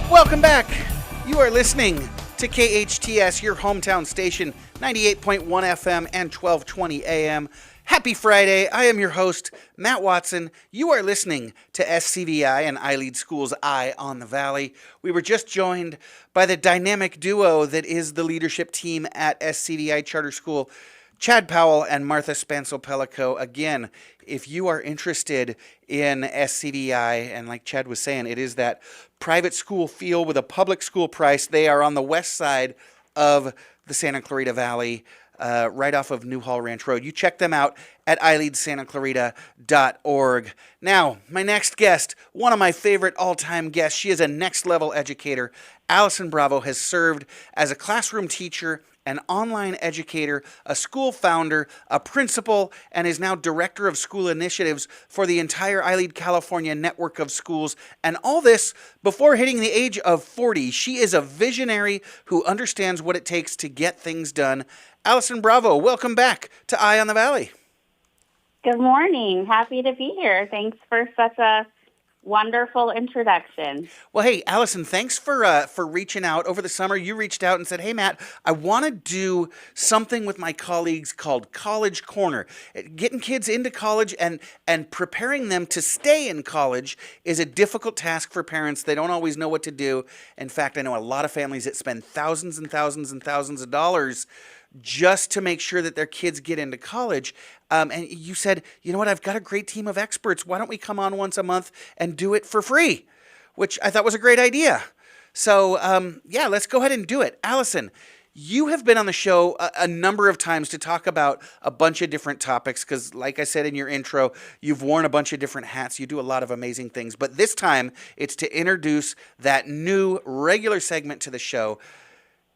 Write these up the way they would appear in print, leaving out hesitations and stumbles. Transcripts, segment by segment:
Welcome back. You are listening to KHTS, your hometown station, 98.1 FM and 1220 AM. Happy Friday. I am your host, Matt Watson. You are listening to SCVi and iLead School's Eye on the Valley. We were just joined by the dynamic duo that is the leadership team at SCVi Charter School, Chad Powell and Martha Spansel-Pellico. Again, if you are interested in SCVi, and like Chad was saying, it is that private school feel with a public school price. They are on the west side of the Santa Clarita Valley, right off of Newhall Ranch Road. You check them out at iLeadSantaClarita.org. Now, my next guest, one of my favorite all-time guests, she is a next-level educator. Allison Bravo has served as a classroom teacher, an online educator, a school founder, a principal, and is now director of school initiatives for the entire iLead California network of schools. And all this before hitting the age of 40. She is a visionary who understands what it takes to get things done. Allison Bravo, welcome back to Eye on the Valley. Good morning. Happy to be here. Thanks for such a wonderful introduction. Well, hey, Allison, thanks for reaching out. Over the summer, you reached out and said, hey, Matt, I want to do something with my colleagues called College Corner. Getting kids into college and preparing them to stay in college is a difficult task for parents. They don't always know what to do. In fact, I know a lot of families that spend thousands and thousands and thousands of dollars just to make sure that their kids get into college. And you said, you know what, I've got a great team of experts. Why don't we come on once a month and do it for free? Which I thought was a great idea. So, yeah, let's go ahead and do it. Allison, you have been on the show a number of times to talk about a bunch of different topics because, like I said in your intro, you've worn a bunch of different hats. You do a lot of amazing things. But this time, it's to introduce that new regular segment to the show.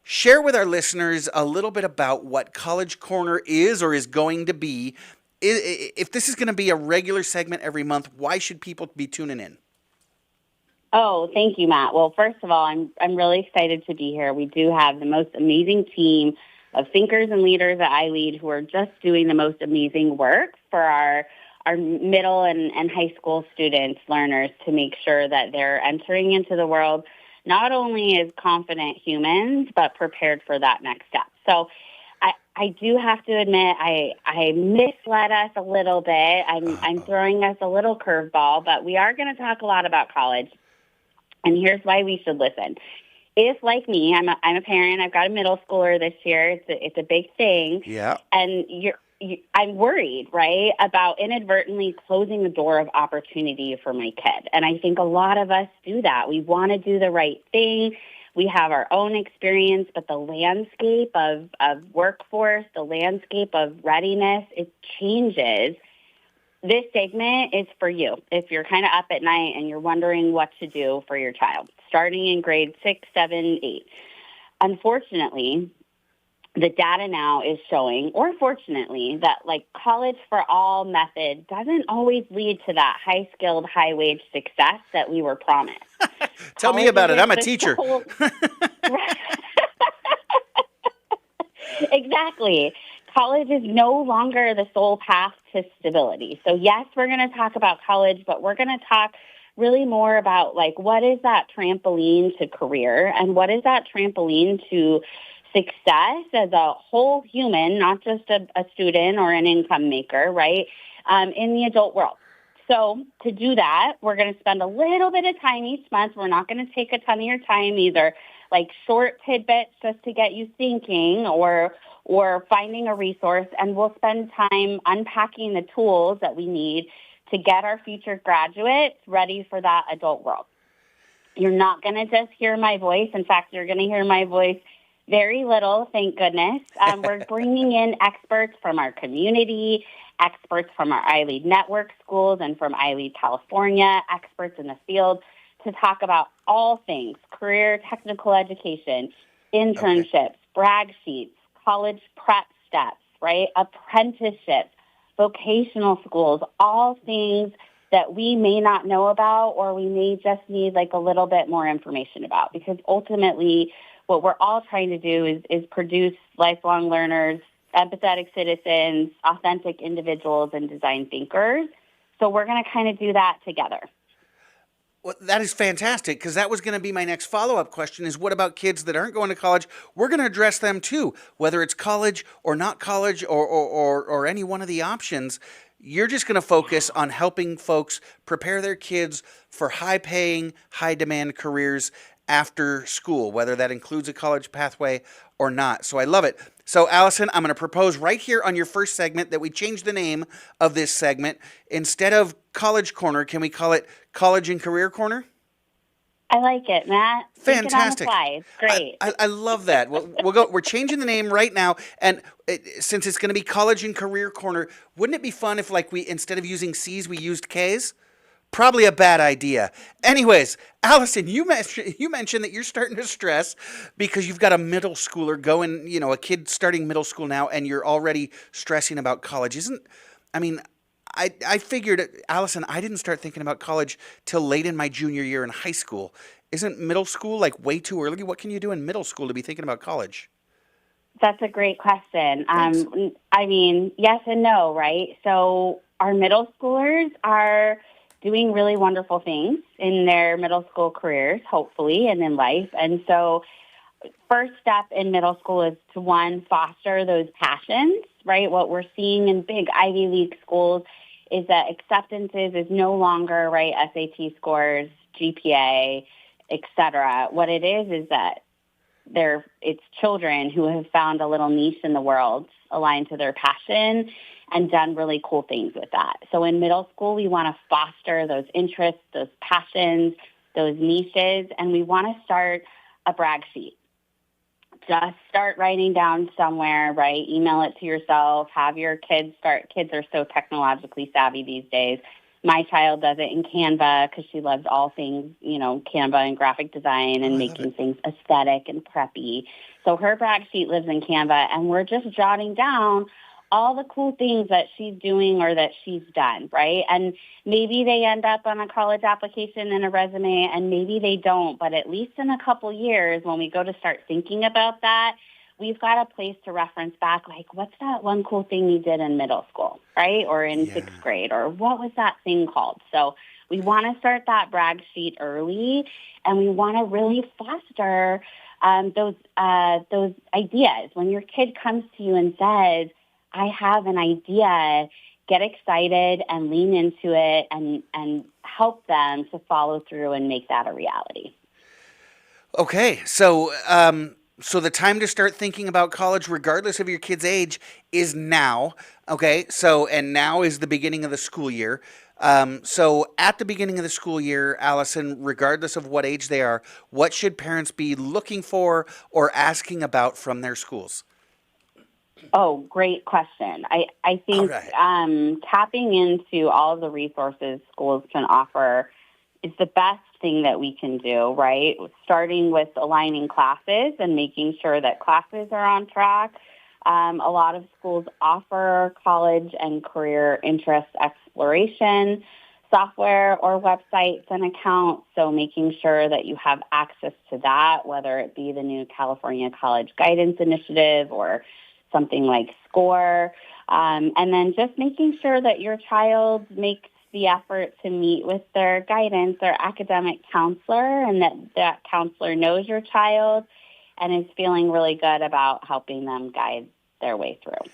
Share with our listeners a little bit about what College Corner is or is going to be. If this is going to be a regular segment every month, why should people be tuning in? Oh, thank you, Matt. Well, first of all, I'm really excited to be here. We do have the most amazing team of thinkers and leaders at iLead who are just doing the most amazing work for our middle and high school students, learners, to make sure that they're entering into the world not only as confident humans, but prepared for that next step. So I do have to admit, I misled us a little bit. I'm throwing us a little curveball, but we are going to talk a lot about college. And here's why we should listen. If, like me, I'm a parent, I've got a middle schooler this year. It's a big thing. Yeah. And I'm worried, right, about inadvertently closing the door of opportunity for my kid. And I think a lot of us do that. We want to do the right thing. We have our own experience, but the landscape of workforce, the landscape of readiness, it changes. This segment is for you if you're kind of up at night and you're wondering what to do for your child, starting in grade 6, 7, 8. Unfortunately, the data now is showing, or fortunately, that like college for all method doesn't always lead to that high-skilled, high-wage success that we were promised. Tell me about it. I'm a teacher. Exactly. College is no longer the sole path to stability. So yes, we're going to talk about college, but we're going to talk really more about like what is that trampoline to career and what is that trampoline to success as a whole human, not just a student or an income maker, right, in the adult world. So to do that, we're going to spend a little bit of time each month. We're not going to take a ton of your time either, like short tidbits just to get you thinking or finding a resource, and we'll spend time unpacking the tools that we need to get our future graduates ready for that adult world. You're not going to just hear my voice. In fact, you're going to hear my voice very little, thank goodness. We're bringing in experts from our community, experts from our iLead network schools and from iLead California, experts in the field to talk about all things, career technical education, internships, brag sheets, college prep steps, right, apprenticeships, vocational schools, all things that we may not know about or we may just need like a little bit more information about, because ultimately what we're all trying to do is produce lifelong learners, empathetic citizens, authentic individuals, and design thinkers. So we're going to kind of do that together. Well, that is fantastic because that was going to be my next follow-up question is what about kids that aren't going to college? We're going to address them too, whether it's college or not college or any one of the options. You're just going to focus on helping folks prepare their kids for high-paying, high-demand careers after school, whether that includes a college pathway or not. So I love it. So, Allison, I'm going to propose right here on your first segment that we change the name of this segment. Instead of College Corner, can we call it College and Career Corner? I like it, Matt. Think it on the Fantastic. fly. It's great. I love that. We'll go. We're changing the name right now, and since it's going to be College and Career Corner, wouldn't it be fun if, like, we instead of using C's, we used K's? Probably a bad idea. Anyways, Allison, you mentioned that you're starting to stress because you've got a middle schooler going, a kid starting middle school now, and you're already stressing about college. I mean, I figured, Allison, I didn't start thinking about college till late in my junior year in high school. Isn't middle school like way too early? What can you do in middle school to be thinking about college? That's a great question. Thanks. I mean, yes and no, right? So our middle schoolers are doing really wonderful things in their middle school careers, hopefully, and in life. And so first step in middle school is to, one, foster those passions, right? What we're seeing in big Ivy League schools is that acceptances is no longer, right, SAT scores, GPA, et cetera. What it is that it's children who have found a little niche in the world aligned to their passion and done really cool things with that. So in middle school, we want to foster those interests, those passions, those niches, and we want to start a brag sheet. Just start writing down somewhere, right? Email it to yourself. Have your kids start. Kids are so technologically savvy these days. My child does it in Canva because she loves all things, Canva and graphic design and making things aesthetic and preppy. So her brag sheet lives in Canva, and we're just jotting down all the cool things that she's doing or that she's done, right? And maybe they end up on a college application and a resume, and maybe they don't. But at least in a couple years, when we go to start thinking about that, we've got a place to reference back, like, what's that one cool thing you did in middle school, right? Or in sixth grade, or what was that thing called? So we want to start that brag sheet early, and we want to really foster those ideas. When your kid comes to you and says, I have an idea, get excited and lean into it and help them to follow through and make that a reality. Okay, so so the time to start thinking about college, regardless of your kid's age, is now. Okay, and now is the beginning of the school year. So at the beginning of the school year, Allison, regardless of what age they are, what should parents be looking for or asking about from their schools? Oh, great question. I think tapping into all of the resources schools can offer is the best thing that we can do, right? Starting with aligning classes and making sure that classes are on track. A lot of schools offer college and career interest exploration software or websites and accounts, so making sure that you have access to that, whether it be the new California College Guidance Initiative or something like SCORE, and then just making sure that your child makes the effort to meet with their guidance or academic counselor, and that counselor knows your child and is feeling really good about helping them guide their way through.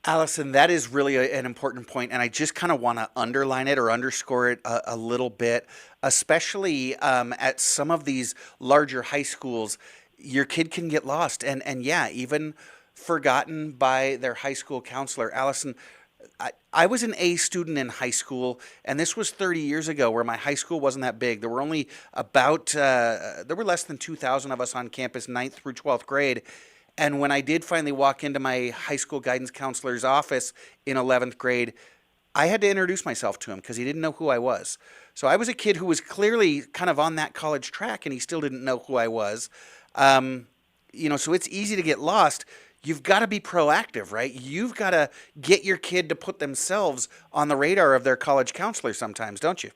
Allison, that is really an important point, and I just kind of want to underline it or underscore it a little bit, especially at some of these larger high schools. Your kid can get lost, and even forgotten by their high school counselor. Allison, I was an A student in high school, and this was 30 years ago where my high school wasn't that big. There were only there were less than 2,000 of us on campus, 9th through 12th grade. And when I did finally walk into my high school guidance counselor's office in 11th grade, I had to introduce myself to him because he didn't know who I was. So I was a kid who was clearly kind of on that college track, and he still didn't know who I was. So it's easy to get lost. You've got to be proactive, right? You've got to get your kid to put themselves on the radar of their college counselor sometimes, don't you?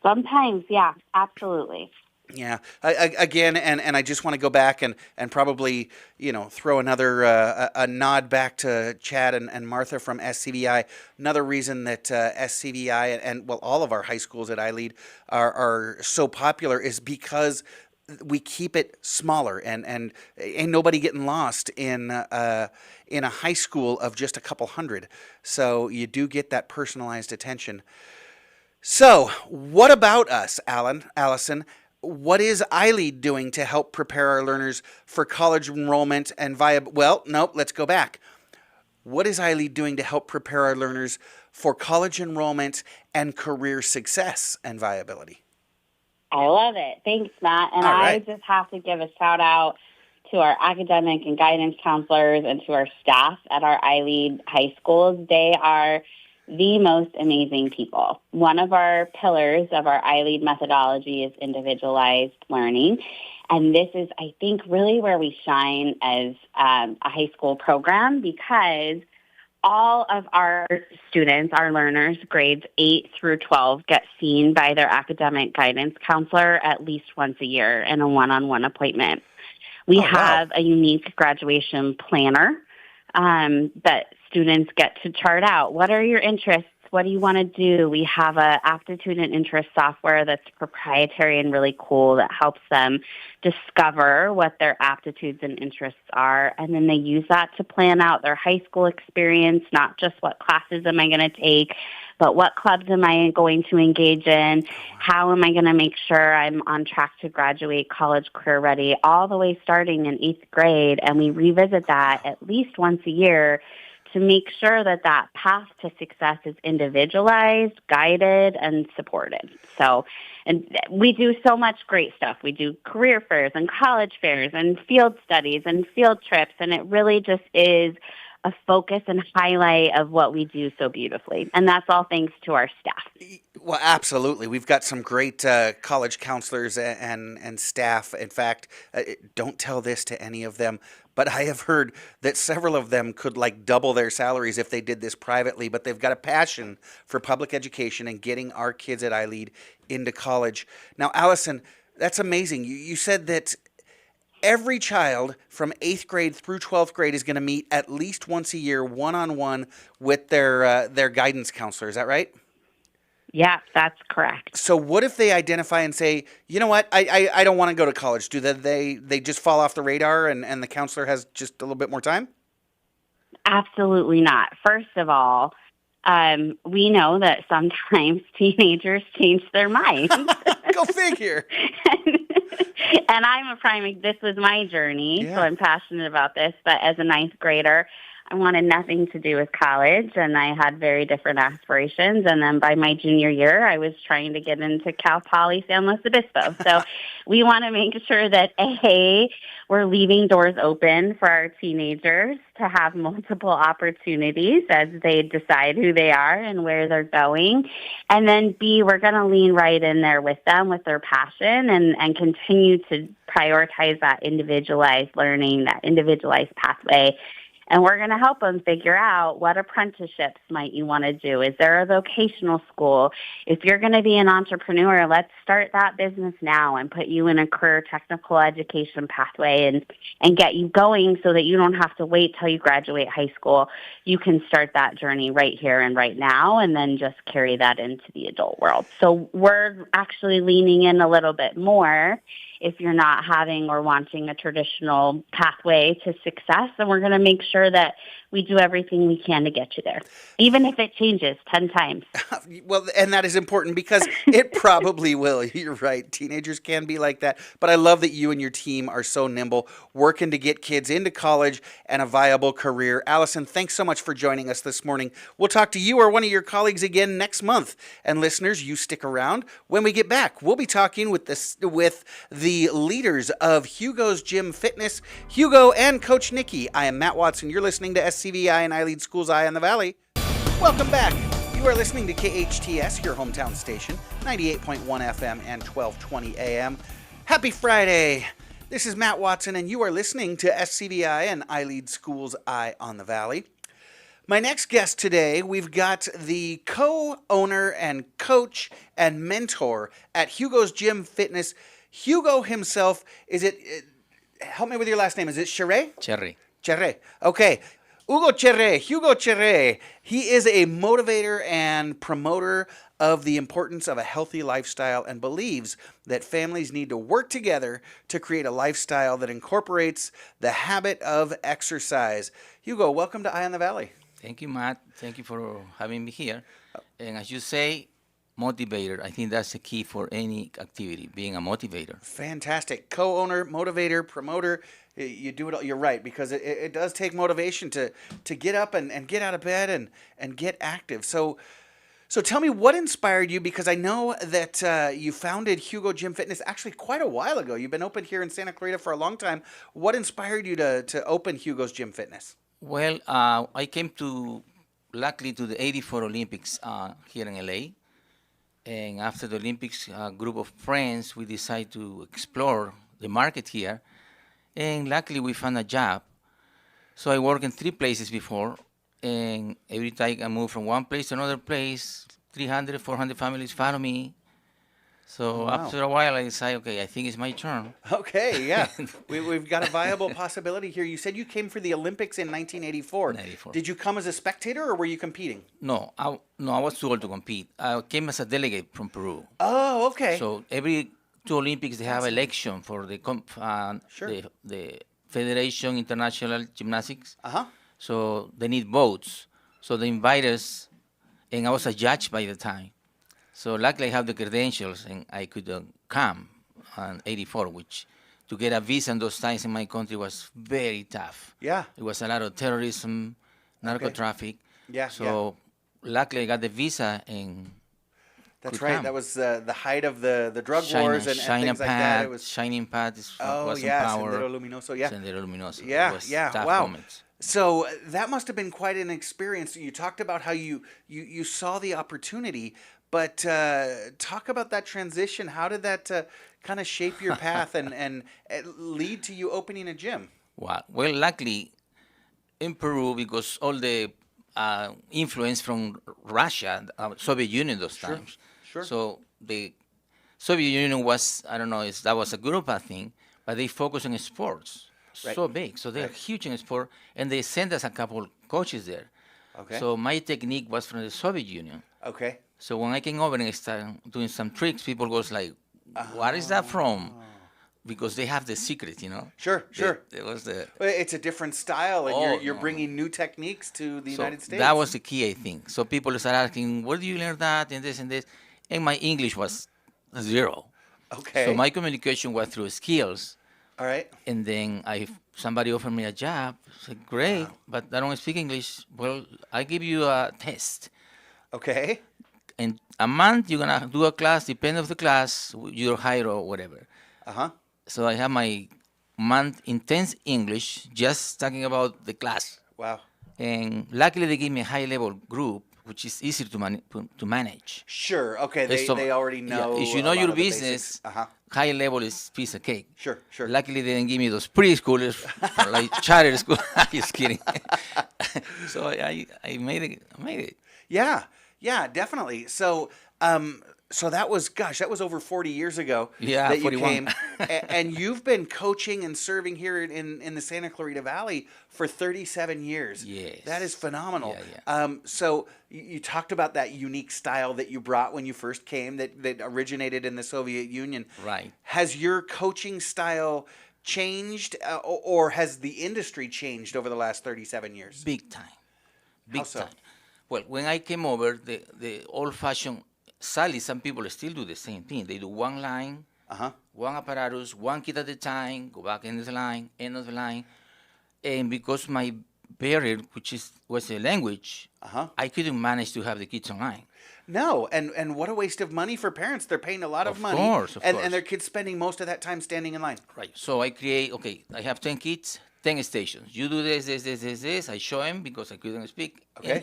Sometimes, yeah, absolutely. Yeah. Again, and I just want to go back and probably, throw another a nod back to Chad and Martha from SCVi. Another reason that SCVi well, all of our high schools at iLead are so popular is because we keep it smaller, and ain't nobody getting lost in a high school of just a couple hundred. So you do get that personalized attention. So, what about us, Allison? What is iLead doing to help prepare our learners for college enrollment and well, nope, let's go back. What is iLead doing to help prepare our learners for college enrollment and career success and viability? I love it. Thanks, Matt. And All I right. just have to give a shout out to our academic and guidance counselors and to our staff at our iLead high schools. They are the most amazing people. One of our pillars of our iLead methodology is individualized learning. And this is, I think, really where we shine as a high school program, because all of our students, our learners, grades 8 through 12, get seen by their academic guidance counselor at least once a year in a one-on-one appointment. We Oh, wow. have a unique graduation planner that students get to chart out. What are your interests? What do you want to do? We have a aptitude and interest software that's proprietary and really cool that helps them discover what their aptitudes and interests are. And then they use that to plan out their high school experience, not just what classes am I going to take, but what clubs am I going to engage in? How am I going to make sure I'm on track to graduate college career ready, all the way starting in 8th grade. And we revisit that at least once a year to make sure that that path to success is individualized, guided, and supported. So, and we do so much great stuff. We do career fairs and college fairs and field studies and field trips, and it really just is a focus and highlight of what we do so beautifully. And that's all thanks to our staff. Well, absolutely. We've got some great college counselors and staff. In fact, don't tell this to any of them, but I have heard that several of them could like double their salaries if they did this privately. But they've got a passion for public education and getting our kids at iLead into college. Now, Allison, that's amazing. You said that every child from 8th grade through 12th grade is going to meet at least once a year, one-on-one with their guidance counselor. Is that right? Yeah, that's correct. So what if they identify and say, you know what, I don't want to go to college? Do they just fall off the radar and the counselor has just a little bit more time? Absolutely not. First of all, we know that sometimes teenagers change their minds. Go figure. And I'm a prime, this was my journey, Yeah. so I'm passionate about this. But as a 9th grader, I wanted nothing to do with college, and I had very different aspirations. And then by my junior year, I was trying to get into Cal Poly San Luis Obispo. So we want to make sure that, A, we're leaving doors open for our teenagers to have multiple opportunities as they decide who they are and where they're going. And then, B, we're going to lean right in there with them with their passion and continue to prioritize that individualized learning, that individualized pathway. And we're going to help them figure out what apprenticeships might you want to do. Is there a vocational school? If you're going to be an entrepreneur, let's start that business now and put you in a career technical education pathway and get you going so that you don't have to wait till you graduate high school. You can start that journey right here and right now and then just carry that into the adult world. So we're actually leaning in a little bit more if you're not having or wanting a traditional pathway to success. And we're going to make sure that we do everything we can to get you there, even if it changes 10 times. Well, and that is important because it probably will. You're right. Teenagers can be like that. But I love that you and your team are so nimble, working to get kids into college and a viable career. Allison, thanks so much for joining us this morning. We'll talk to you or one of your colleagues again next month. And listeners, you stick around. When we get back, we'll be talking with the leaders of Hugo's Gymfitness, Hugo and Coach Nikki. I am Matt Watson. You're listening to SCVi and iLead Schools Eye on the Valley. Welcome back. You are listening to KHTS, your hometown station, 98.1 FM and 1220 AM. Happy Friday. This is Matt Watson, and you are listening to SCVi and iLead Schools Eye on the Valley. My next guest today, we've got the co-owner and coach and mentor at Hugo's Gymfitness, Hugo himself, is it, help me with your last name, is it Cheré? Cherry. Cheré. Okay. Hugo Cheré. He is a motivator and promoter of the importance of a healthy lifestyle and believes that families need to work together to create a lifestyle that incorporates the habit of exercise. Hugo, welcome to Eye on the Valley. Thank you, Matt. Thank you for having me here. And as you say, motivator. I think that's the key for any activity, being a motivator. Fantastic. Co-owner, motivator, promoter. You do it all. You're right, because it does take motivation to get up and get out of bed and get active. So tell me, what inspired you? Because I know that you founded Hugo Gym Fitness actually quite a while ago. You've been open here in Santa Clarita for a long time. What inspired you to open Hugo's Gym Fitness? Well, I came luckily to the '84 Olympics here in LA. And after the Olympics, a group of friends, we decided to explore the market here. And luckily, we found a job. So I worked in 3 places before. And every time I moved from one place to another place, 300, 400 families follow me. So Wow. after a while, I decided, okay, I think it's my turn. Okay, yeah. We've got a viable possibility here. You said you came for the Olympics in 1984. 1984. Did you come as a spectator or were you competing? No, I was too old to compete. I came as a delegate from Peru. Oh, okay. So every 2 Olympics, they have election for the Sure. the Federation International Gymnastics. Uh-huh. So they need votes. So they invite us, and I was a judge by the time. So luckily I have the credentials, and I could come on '84, which to get a visa in those times in my country was very tough. Yeah. It was a lot of terrorism, narco traffic. Yeah, So luckily I got the visa, and That's could right. come. That was the height of the drug wars and things like that. It was Shining Path was in yeah, power. Sendero Luminoso. Yeah. Sendero Luminoso. Yeah, It was yeah. tough Wow. moments. So that must have been quite an experience. You talked about how you saw the opportunity, but talk about that transition. How did that kind of shape your path and lead to you opening a gym? Wow. Well, luckily, in Peru, because all the influence from Russia, Soviet Union those times. Sure. So the Soviet Union was, I don't know if that was a good or bad thing, but they focus on sports. Right. So big. So they're huge in sport, and they sent us a couple coaches there. Okay. So my technique was from the Soviet Union. Okay. So when I came over and I started doing some tricks, people goes like, "What is that from?" Because they have the secret, you know. Sure. It was the Well, it's a different style, and Oh, you're no. bringing new techniques to the so United States. that was the key, I think. So people start asking, "Where do you learn that?" and this and this, and my English was 0. Okay. So my communication was through skills, All right. and then somebody offered me a job. I said, "Great, but I don't speak English." Well, I give you a test. Okay. In a month, you're gonna do a class. Depending of the class, you're hired or whatever. Uh-huh. So I have my month intense English, just talking about the class. Wow. And luckily, they gave me a high-level group, which is easier to manage. Sure. Okay. So- They already yeah, know. if you a know lot your of the business, basics. Uh-huh. high level is piece of cake. Sure. Luckily, they didn't give me those preschoolers, like charter school. Just kidding. So I made it. Yeah, definitely. So, so that was over 40 years ago. Yeah, that you 41. came, and you've been coaching and serving here in the Santa Clarita Valley for 37 years. Yes. That is phenomenal. Yeah. So you talked about that unique style that you brought when you first came, that originated in the Soviet Union. Right. Has your coaching style changed, or has the industry changed over the last 37 years? Big time. Big How so? time. Well, when I came over, the old-fashioned, sadly, some people still do the same thing. They do one line, Uh-huh. one apparatus, one kid at a time, go back in the line, end of the line. And because my barrier, which was a language, Uh-huh. I couldn't manage to have the kids online. No, and what a waste of money for parents. They're paying a lot of money, Of and course. their kids spending most of that time standing in line. Right. So I create, I have 10 kids, 10 stations. You do this. I show them because I couldn't speak. Okay.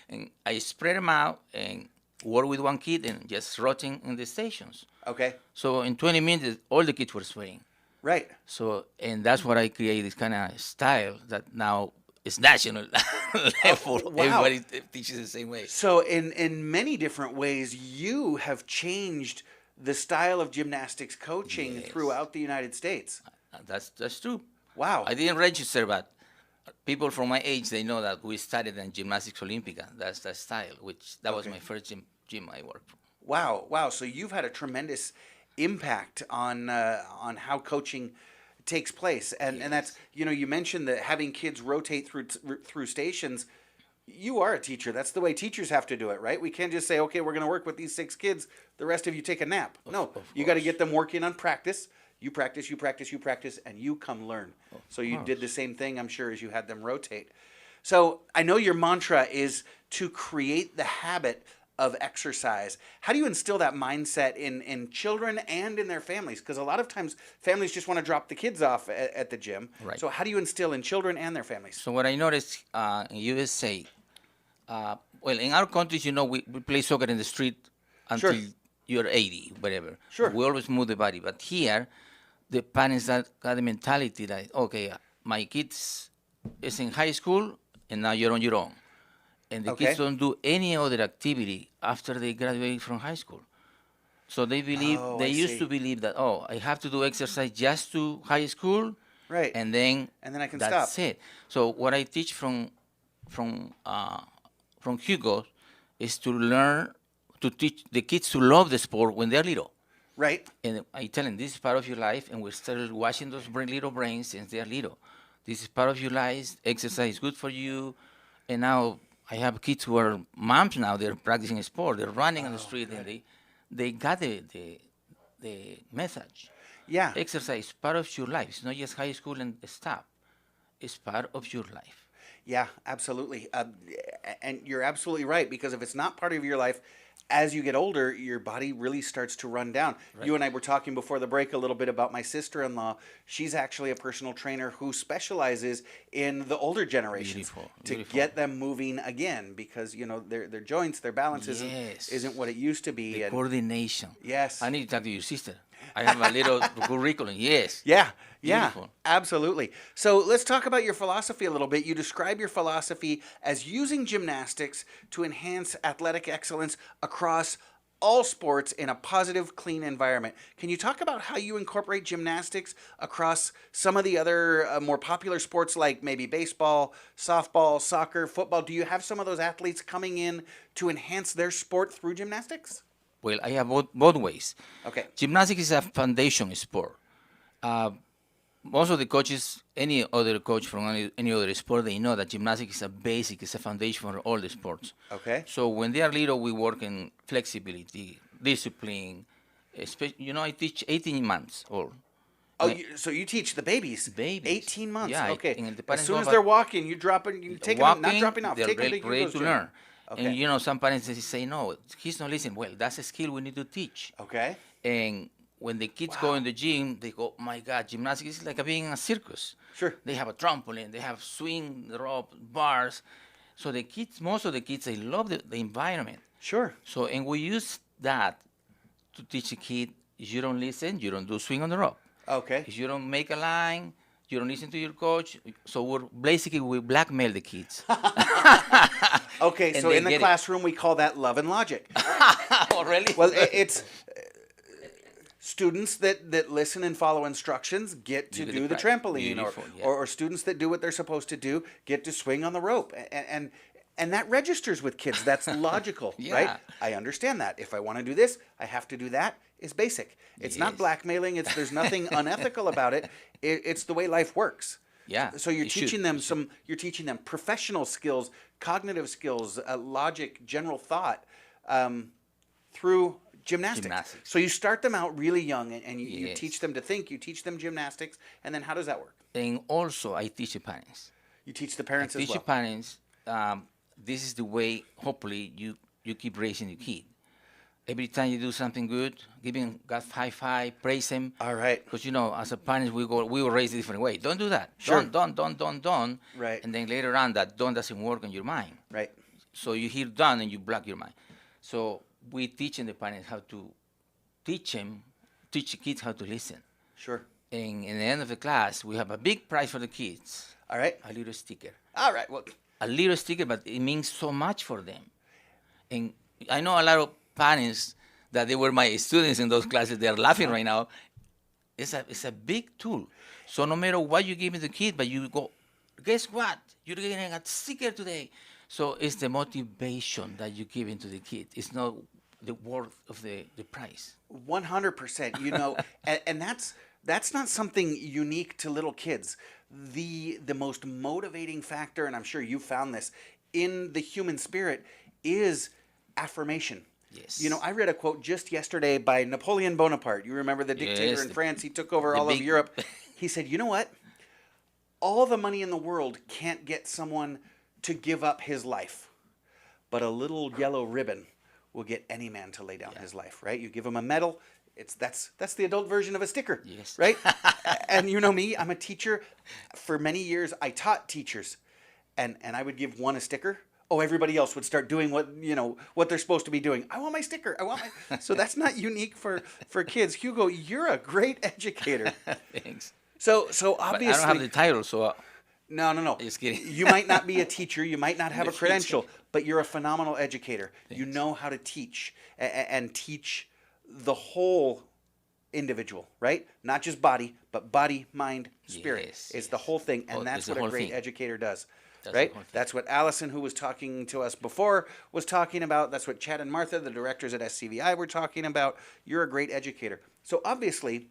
And I spread them out and work with one kid and just rotating in the stations. Okay, So in 20 minutes, all the kids were sweating. right. So, and that's what I create, this kind of style that now is national level. wow. Everybody teaches the same way. So in many different ways, you have changed the style of gymnastics coaching Yes. throughout the United States. That's true. Wow. I didn't register, but people from my age, they know that we studied in Gymnastics Olympica. That's the style, which that was Okay. my first gym I worked for. Wow. So you've had a tremendous impact on how coaching takes place, and that's, you mentioned that having kids rotate through stations. You are a teacher. That's the way teachers have to do it, right? We can't just say, okay, we're going to work with these 6 kids. The rest of you take a nap. No, you got to get them working on practice. You practice, and you come learn. So you did the same thing, I'm sure, as you had them rotate. So I know your mantra is to create the habit of exercise. How do you instill that mindset in children and in their families? Because a lot of times families just want to drop the kids off at the gym. Right. So how do you instill in children and their families? So what I noticed in USA, well, in our countries, we play soccer in the street until Sure. you're 80, whatever. Sure. We always move the body. But here, the parents that got the mentality that, okay, my kids is in high school, and now you're on your own. And the Okay. kids don't do any other activity after they graduate from high school. So they believe, Oh, they I used see. to believe that, I have to do exercise just to high school, Right. and then I can that's stop. it. So what I teach from Hugo is to learn to teach the kids to love the sport when they're little. Right. And I tell them, this is part of your life, and we started watching those little brains since they're little. This is part of your life. Exercise is good for you. And now I have kids who are moms now. They're practicing sport. They're running on the street, and they got the message. Yeah. Exercise is part of your life. It's not just high school and stop. It's part of your life. Yeah, absolutely. And you're absolutely right, because if it's not part of your life, as you get older, your body really starts to run down. You and I were talking before the break a little bit about my sister-in-law. She's actually a personal trainer who specializes in the older generations to get them moving again, because their joints, their balance isn't what it used to be. The coordination. Yes. I need to talk to your sister. I have a little curriculum. Yes. Yeah, Beautiful. absolutely. So let's talk about your philosophy a little bit. You describe your philosophy as using gymnastics to enhance athletic excellence across all sports in a positive, clean environment. Can you talk about how you incorporate gymnastics across some of the other more popular sports, like maybe baseball, softball, soccer, football? Do you have some of those athletes coming in to enhance their sport through gymnastics? Well, I have both ways. Okay. Gymnastics is a foundation sport. Most of the coaches, any other coach from any other sport, they know that gymnastics is a basic, it's a foundation for all the sports. Okay. So when they are little, we work in flexibility, discipline. I teach 18 months old. Oh, so you teach the babies? Babies. 18 months. Yeah, Okay. and the As parents soon know as about- they're walking, you take them, not dropping off. They're Take them ready to to learn. Okay. And some parents they say, no, he's not listening. Well, that's a skill we need to teach. Okay. And when the kids go in the gym, they go, my God, gymnastics is like being in a circus. Sure. They have a trampoline, they have swing rope, bars. So the kids, most of the kids, they love the environment. Sure. So, and we use that to teach a kid, if you don't listen, you don't do swing on the rope. Okay. If you don't make a line, you don't listen to your coach. So we blackmail the kids. Okay, And so they in the get it. classroom, we call that love and logic. Oh, really? Well, it's students that listen and follow instructions get to You get do the the practice. trampoline, Beautiful, yeah. or students that do what they're supposed to do get to swing on the rope. And that registers with kids. That's logical, right? Yeah. I understand that. If I want to do this, I have to do that. It's basic. It's not Yes. blackmailing. There's nothing unethical about it. It's the way life works. Yeah, So you're it should, teaching them you're teaching them professional skills, cognitive skills, logic, general thought, through gymnastics. So you start them out really young, and you Yes. teach them to think. You teach them gymnastics, and then how does that work? And also, I teach the parents. You teach the parents I as teach well. the parents, this is the way, hopefully, you keep raising your kid. Every time you do something good, give him a high five, praise him. All right. Because, as a parents, we were raised a different way. Don't do that. Sure. Don't. Right. And then later on, that don't doesn't work in your mind. Right. So you hear done and you block your mind. So we teaching the parents how to teach kids how to listen. Sure. And in the end of the class, we have a big prize for the kids, All right. a little sticker. All right. Well, A little sticker, but it means so much for them. And I know a lot of parents, that they were my students in those classes. They're laughing right now. It's a big tool. So no matter what you give me the kid, but you go, guess what? You're getting a sticker today. So it's the motivation that you give into the kid. It's not the worth of the price. 100%. You know, and that's not something unique to little kids. The most motivating factor, and I'm sure you found this in the human spirit, is affirmation. Yes. You know, I read a quote just yesterday by Napoleon Bonaparte. You remember the dictator Yes, in France? He took over the all of big- Europe. He said, you know what? All the money in the world can't get someone to give up his life, but a little yellow ribbon will get any man to lay down his life, right? You give him a medal, that's the adult version of a sticker, Yes. right? And you know me, I'm a teacher. For many years, I taught teachers, and I would give one a sticker. Oh, everybody else would start doing what they're supposed to be doing. I want my sticker. I want my. So that's not unique for kids. Hugo, you're a great educator. Thanks. So But obviously, I don't have the title, so no. Just kidding. You might not be a teacher. You might not have The a credential, future. but you're a phenomenal educator. You Thanks. know how to teach and teach the whole individual, right? Not just body, but body, mind, spirit Yes, is the yes. whole thing, and Oh, that's it's the what a whole great thing. educator does. That's the Right? whole thing. That's what Allison, who was talking to us before, was talking about. That's what Chad and Martha, the directors at SCVi, were talking about. You're a great educator. So obviously,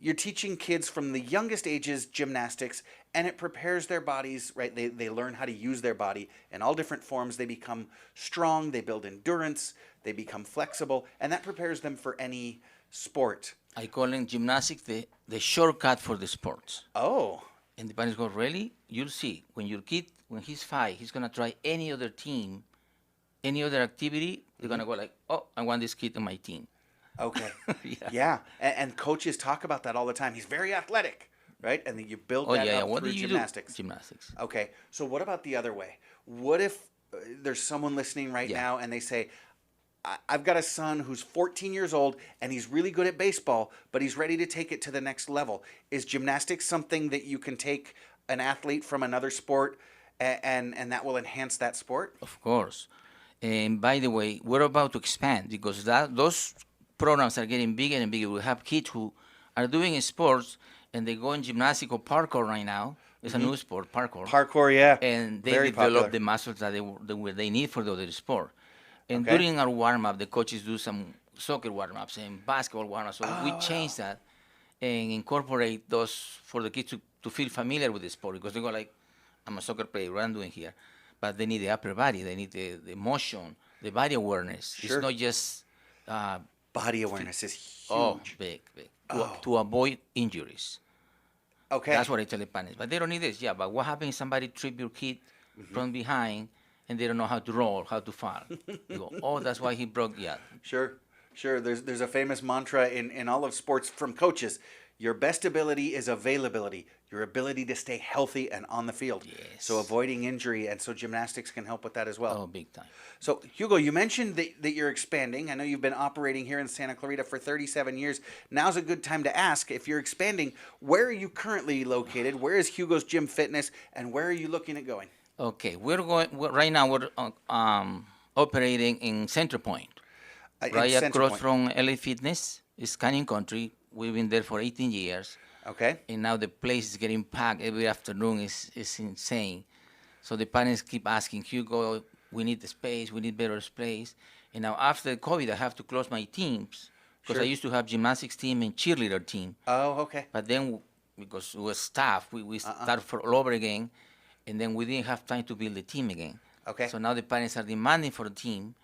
you're teaching kids from the youngest ages gymnastics, and it prepares their bodies, right? They learn how to use their body in all different forms. They become strong, they build endurance, they become flexible, and that prepares them for any sport. I call it gymnastics the shortcut for the sports. Oh, And the parents go, really? You'll see. When your kid, when he's 5, he's going to try any other team, any other activity. They're going to go like, oh, I want this kid on my team. okay. Yeah. Yeah, and coaches talk about that all the time. He's very athletic, right? And then you build Oh, that yeah, yeah. up What do through you gymnastics. do? Gymnastics. Okay, so what about the other way? What if there's someone listening right Yeah. now and they say, I've got a son who's 14 years old and he's really good at baseball, but he's ready to take it to the next level. Is gymnastics something that you can take an athlete from another sport and that will enhance that sport? Of course. And by the way, we're about to expand because those programs are getting bigger and bigger. We have kids who are doing sports and they go in gymnastics or parkour right now. It's a new sport, parkour. Parkour, yeah. And they Very develop popular. the muscles that they need for the other sport. And Okay. during our warm-up, the coaches do some soccer warm-ups and basketball warm-ups. So we change that and incorporate those for the kids to feel familiar with the sport because they go like, I'm a soccer player, what I'm doing here. But they need the upper body, they need the motion, the body awareness. Sure. It's not just, Body awareness is huge. oh, big. To avoid injuries. Okay. That's what I tell the parents. But they don't need this. Yeah, but what happens if somebody trip your kid from behind and they don't know how to roll, how to fall? You go, oh, that's why he broke. Yeah. Sure. There's a famous mantra in all of sports from coaches. Your best ability is availability. Your ability to stay healthy and on the field. Yes. So avoiding injury, and so gymnastics can help with that as well. Oh, big time. So Hugo, you mentioned that you're expanding. I know you've been operating here in Santa Clarita for 37 years. Now's a good time to ask, if you're expanding, where are you currently located? Where is Hugo's Gymfitness, and where are you looking at going? Okay, right now we're operating in Center Point, In right Center across Point. from LA Fitness. It's Canyon Country. We've been there for 18 years. Okay. And now the place is getting packed every afternoon. It's insane. So the parents keep asking, Hugo, we need the space, we need better space. And now after COVID, I have to close my teams because Sure. I used to have gymnastics team and cheerleader team. Oh, okay. But then because it was staff, we started all over again. And then we didn't have time to build the team again. Okay. So now the parents are demanding for the team.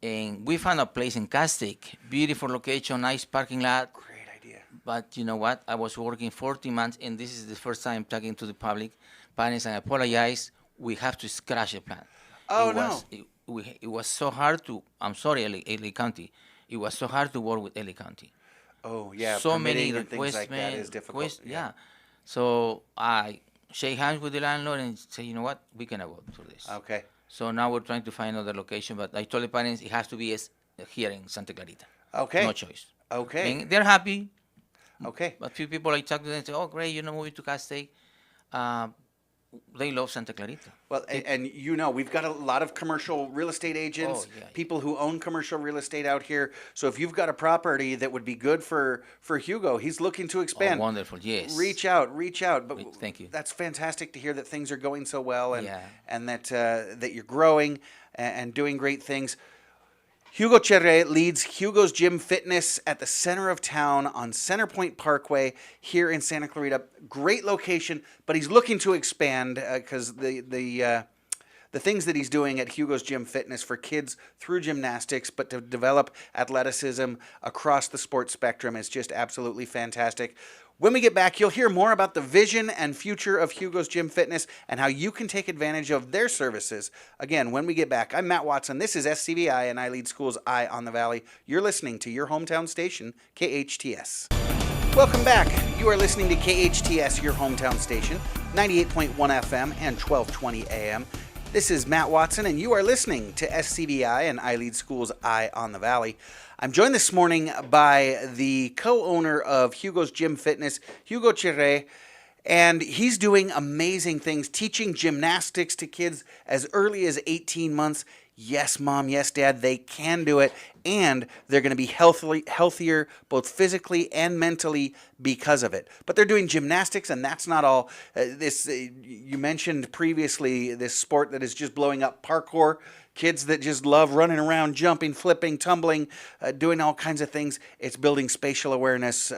And we found a place in Castaic, beautiful location, nice parking lot. Great idea. But you know what? I was working 40 months, and this is the first time talking to the public. Parents, I apologize. We have to scratch the plan. Oh, It was so hard to, I'm sorry, LA County. It was so hard to work with LA County. Oh, yeah. So many permitting and things requests, like that man. is difficult. Yeah. So I shake hands with the landlord and say, you know what? We cannot go through this. Okay. So now we're trying to find another location, but I told the parents it has to be here in Santa Clarita. Okay. No choice. Okay. And they're happy. Okay. But few people I talk to them say, oh, great, you're not moving to Castaic. they love Santa Clarita. Well, and you know, we've got a lot of commercial real estate agents, Oh, yeah. people who own commercial real estate out here. So if you've got a property that would be good for Hugo, he's looking to Oh, expand. wonderful, yes. Reach out, reach out. But Thank you. that's fantastic to hear that things are going so well, and Yeah. and that you're growing and doing great things. Hugo Cherre leads Hugo's Gym Fitness at the center of town on Centerpoint Parkway here in Santa Clarita. Great location, but he's looking to expand because the things that he's doing at Hugo's Gym Fitness for kids through gymnastics, but to develop athleticism across the sports spectrum is just absolutely fantastic. When we get back, you'll hear more about the vision and future of Hugo's Gym Fitness and how you can take advantage of their services. Again, when we get back, I'm Matt Watson. This is SCVi and iLead School's Eye on the Valley. You're listening to your hometown station, KHTS. Welcome back. You are listening to KHTS, your hometown station, 98.1 FM and 1220 AM. This is Matt Watson, and you are listening to SCVi and iLead School's Eye on the Valley. I'm joined this morning by the co-owner of Hugo's Gym Fitness, Hugo Cherre, and he's doing amazing things, teaching gymnastics to kids as early as 18 months. Yes, Mom, yes, Dad, they can do it, and they're going to be healthier both physically and mentally because of it. But they're doing gymnastics, and that's not all. You mentioned previously this sport that is just blowing up, parkour. Kids that just love running around, jumping, flipping, tumbling, doing all kinds of things. It's building spatial awareness,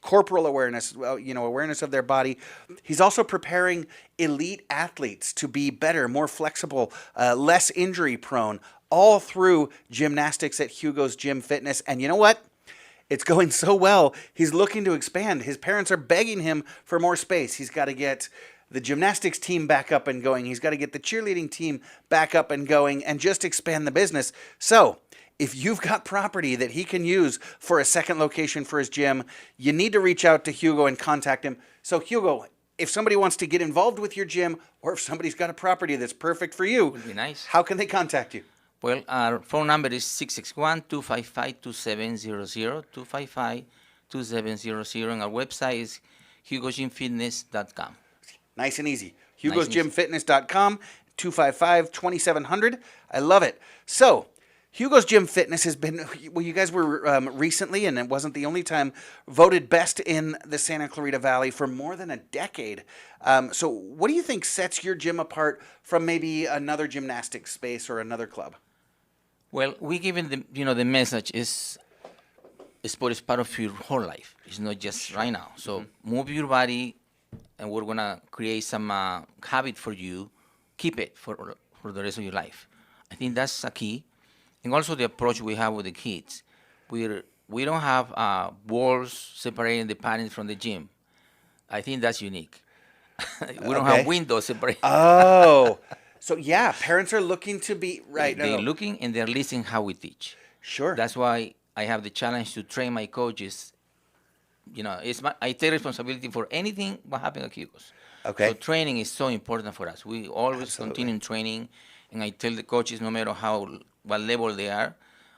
corporal awareness, awareness of their body. He's also preparing elite athletes to be better, more flexible, less injury prone, all through gymnastics at Hugo's Gym Fitness. And you know what? It's going so well, he's looking to expand. His parents are begging him for more space. He's got to get the gymnastics team back up and going. He's got to get the cheerleading team back up and going and just expand the business. So if you've got property that he can use for a second location for his gym, you need to reach out to Hugo and contact him. So Hugo, if somebody wants to get involved with your gym, or if somebody's got a property that's perfect for you, Would be nice. How can they contact you? Well, our phone number is 661-255-2700, 255-2700, and our website is hugogymfitness.com. Nice and easy. Nice and easy. Hugo'sGymFitness.com, 255-2700. I love it. So, Hugo's Gym Fitness has been, well, you guys were recently, and it wasn't the only time, voted best in the Santa Clarita Valley for more than a decade. So what do you think sets your gym apart from maybe another gymnastics space or another club? Well, we given the message is sport is part of your whole life. It's not just right now. So move your body, and we're gonna create some habit for you. Keep it for the rest of your life. I think that's a key, and also the approach we have with the kids. We don't have walls separating the parents from the gym. I think that's unique. We don't have windows separating. Oh, so yeah, parents are looking to be right. They're looking and they're listening how we teach. Sure. That's why I have the challenge to train my coaches. I take responsibility for anything what happens at Hugo's. Okay. So training is so important for us. We always Absolutely. continue training, and I tell the coaches, no matter what level they are,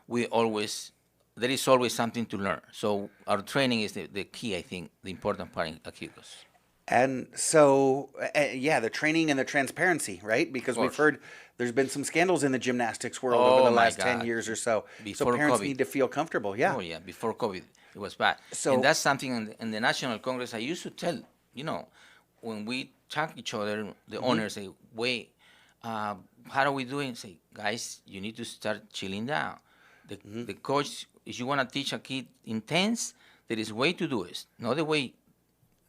there is always something to learn. So our training is the key, I think, the important part at Hugo's. And so, the training and the transparency, right? Because we've heard there's been some scandals in the gymnastics world over the last 10 years or so. Before so parents COVID. need to feel comfortable, yeah. Oh, yeah, before COVID, it was bad. So- and that's something in the National Congress I used to tell, when we talk each other, the owners say, wait, how are we doing? Say, guys, you need to start chilling down. The coach, if you want to teach a kid intense, there is a way to do it, not the way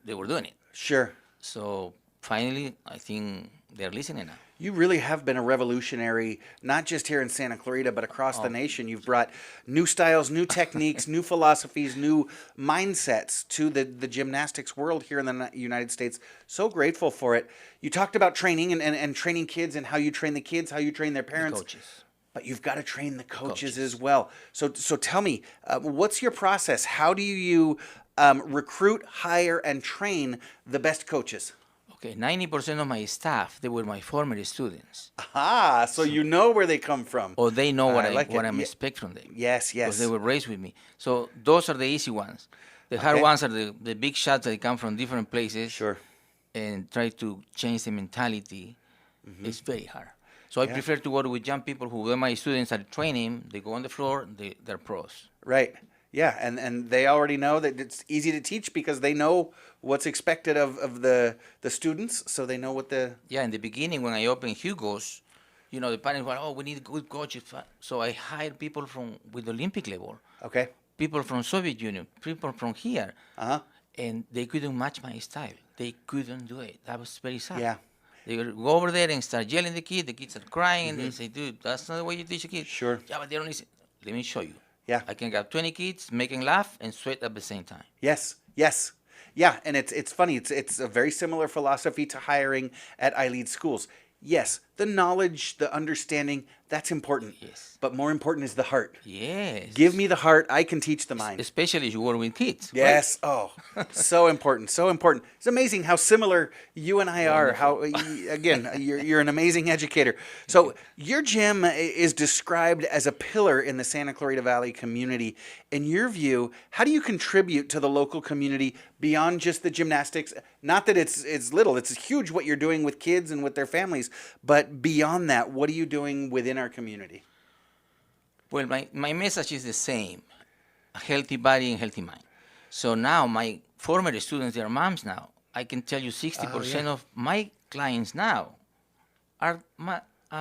they were doing it. Sure. So finally, I think they're listening now. You really have been a revolutionary, not just here in Santa Clarita, but across the nation. You've brought new styles, new techniques, new philosophies, new mindsets to the gymnastics world here in the United States. So grateful for it. You talked about training and training kids and how you train the kids, how you train their parents. The coaches. But you've got to train the coaches as well. So tell me, what's your process? How do you recruit, hire, and train the best coaches? Okay, 90% of my staff, they were my former students. Ah, so you know where they come from. Or they know what like it. I'm expect from them. Yes. Because they were raised with me. So those are the easy ones. The hard ones are the big shots that come from different places. Sure. and try to change the mentality, it's very hard. So I prefer to go with young people who, when my students are training, they go on the floor, they're pros. Right. Yeah, and they already know that it's easy to teach because they know what's expected of the students, so they know what the... Yeah, in the beginning when I opened Hugo's, the parents were, we need good coaches. So I hired people from with Olympic level, Okay. people from Soviet Union, people from here, Uh-huh. and they couldn't match my style. They couldn't do it. That was very sad. Yeah. They would go over there and start yelling at the kid. The kids are crying, and they say, dude, that's not the way you teach a kid. Sure. Yeah, but they don't listen. Let me show you. Yeah. I can get 20 kids, make them laugh and sweat at the same time. Yes. Yes. Yeah, and it's funny. It's a very similar philosophy to hiring at iLead schools. Yes, the knowledge, the understanding, that's important. Yes. But more important is the heart. Yes. Give me the heart, I can teach the mind. Especially if you work with kids. Yes. Oh, so important. So important. It's amazing how similar you and I are. How, again, you're an amazing educator. So your gym is described as a pillar in the Santa Clarita Valley community. In your view, how do you contribute to the local community beyond just the gymnastics? Not that it's little. It's huge what you're doing with kids and with their families. But beyond that, what are you doing within our community? Well, my message is the same. A healthy body and healthy mind. So now my former students, they're moms now. I can tell you 60% of my clients now are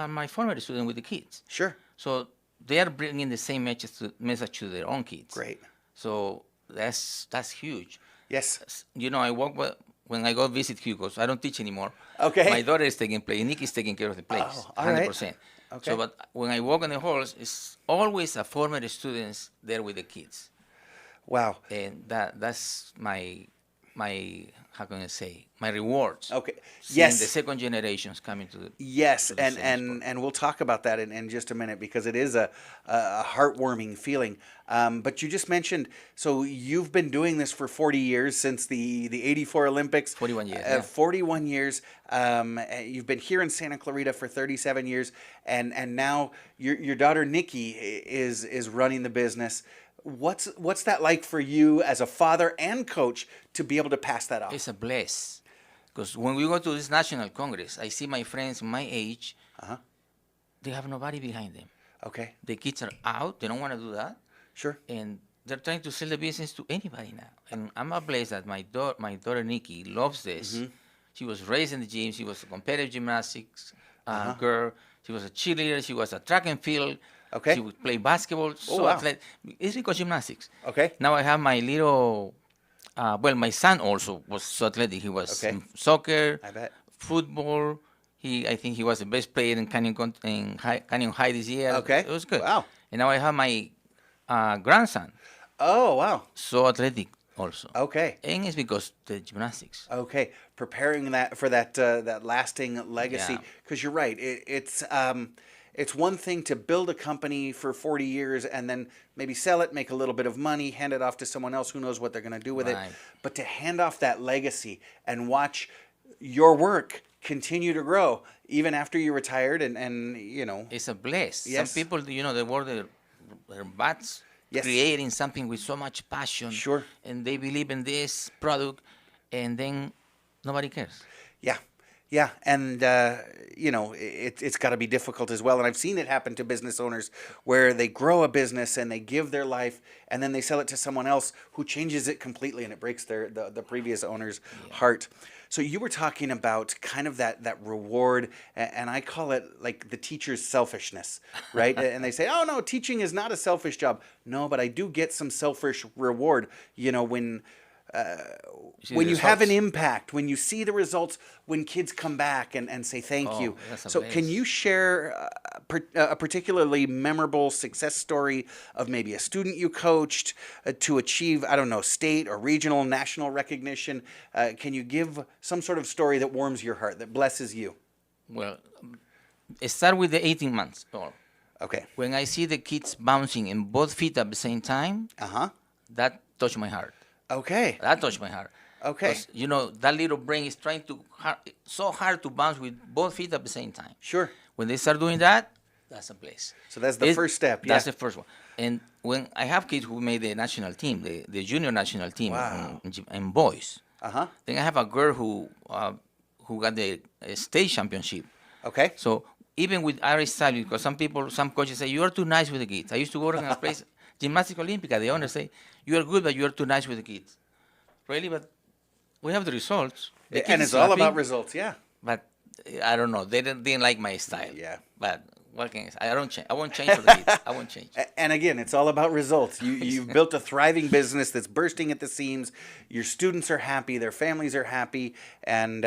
my former students with the kids. Sure. So they are bringing the same message to their own kids. Great. So that's huge. Yes. I work with, when I go visit Hugo's, I don't teach anymore. Okay. My daughter is taking place. Nick is taking care of the place, Oh, all right. 100%. Okay. So, but when I walk in the halls, it's always a former students there with the kids, Wow. and that's my how can I say, my rewards. Okay. Seeing Yes. the second generations coming to the Yes, to the and same sport. and we'll talk about that in just a minute because it is a heartwarming feeling. But you just mentioned, so you've been doing this for 40 years since the 84 Olympics. 41 years, yeah. 41 years. You've been here in Santa Clarita for 37 years, and now your daughter Nikki is running the business. What's that like for you as a father and coach to be able to pass that off? It's a bless, because when we go to this national congress, I see my friends my age. They have nobody behind them. Okay, The kids are out. They don't want to do that. sure. And they're trying to sell the business to anybody now. And I'm blessed that my daughter Nikki loves this. Mm-hmm. She was raised in the gym. She was a competitive gymnastics girl. She was a cheerleader. She was a track and field. Okay. She would play basketball. So wow. athletic. It's because gymnastics. Okay. Now I have my little. My son also was so athletic. He was Okay. in soccer, I bet. football. I think he was the best player in Canyon High this year. Okay. It was good. Wow. And now I have my grandson, Oh, wow. so athletic also. Okay. And it's because the gymnastics. Okay, preparing that for that lasting legacy. Yeah. Because you're right, it's one thing to build a company for 40 years and then maybe sell it, make a little bit of money, hand it off to someone else who knows what they're going to do with it. Right. But to hand off that legacy and watch your work continue to grow even after you retired, and It's a bless. Yes. Some people, they work their butts Yes. creating something with so much passion. Sure. And they believe in this product, and then nobody cares. Yeah, and it's got to be difficult as well. And I've seen it happen to business owners where they grow a business and they give their life, and then they sell it to someone else who changes it completely, and it breaks the previous owner's heart. So you were talking about kind of that reward, and I call it like the teacher's selfishness, right? And they say, oh no, teaching is not a selfish job. No, but I do get some selfish reward, when you have an impact, when you see the results, when kids come back and say thank you. That's a So can bless. you share a particularly memorable success story of maybe a student you coached to achieve, I don't know, state or regional, national recognition? Can you give some sort of story that warms your heart, that blesses you? Well, start with the 18 months old. Okay. When I see the kids bouncing in both feet at the same time, that touched my heart. Okay. That touched my heart. Okay. 'Cause, that little brain is trying so hard to bounce with both feet at the same time. Sure. When they start doing that, that's a place. So that's the first step. Yeah. That's the first one. And when I have kids who made the national team, the junior national team Wow. in boys, Uh-huh. Then I have a girl who got the state championship. Okay. So even with our style, because some coaches say, you are too nice with the kids. I used to work in a place, Gymnastics Olympica, the owners say, you are good, but you are too nice with the kids. Really, but we have the results. The And kids it's all about happy, results, yeah. But I don't know. They didn't like my style. Yeah. But what can I say? I don't change. I won't change for the kids. I won't change. And again, it's all about results. You've built a thriving business that's bursting at the seams. Your students are happy, their families are happy, and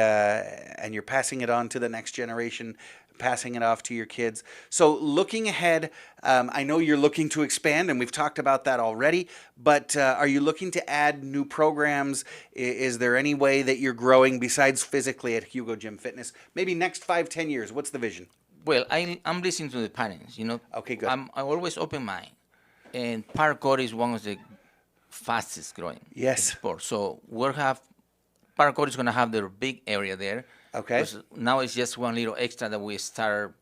you're passing it on to the next generation, passing it off to your kids. So looking ahead, I know you're looking to expand, and we've talked about that already, but are you looking to add new programs? Is there any way that you're growing besides physically at Hugo Gym Fitness? Maybe next 5-10 years, what's the vision? Well, I'm listening to the parents, you know. Okay, good. I always open mind. And parkour is one of the fastest growing Yes. sports. So parkour is going to have their big area there. Okay. Because now it's just one little extra that we started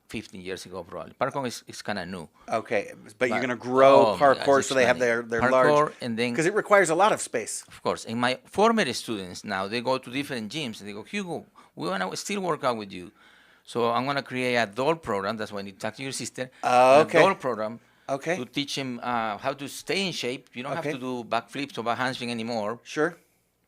15 years ago, probably. Parkour is kind of new. Okay, but you're going to grow Oh my gosh, parkour it's so they have funny. their Parkour, large, and then, because it requires a lot of space. of course, and my former students now, they go to different gyms and they go, Hugo, we want to still work out with you. So I'm going to create a adult program. That's why I need to talk to your sister. Okay. An adult program Okay. to teach them how to stay in shape. You don't Okay. have to do backflips or back handspring anymore. Sure.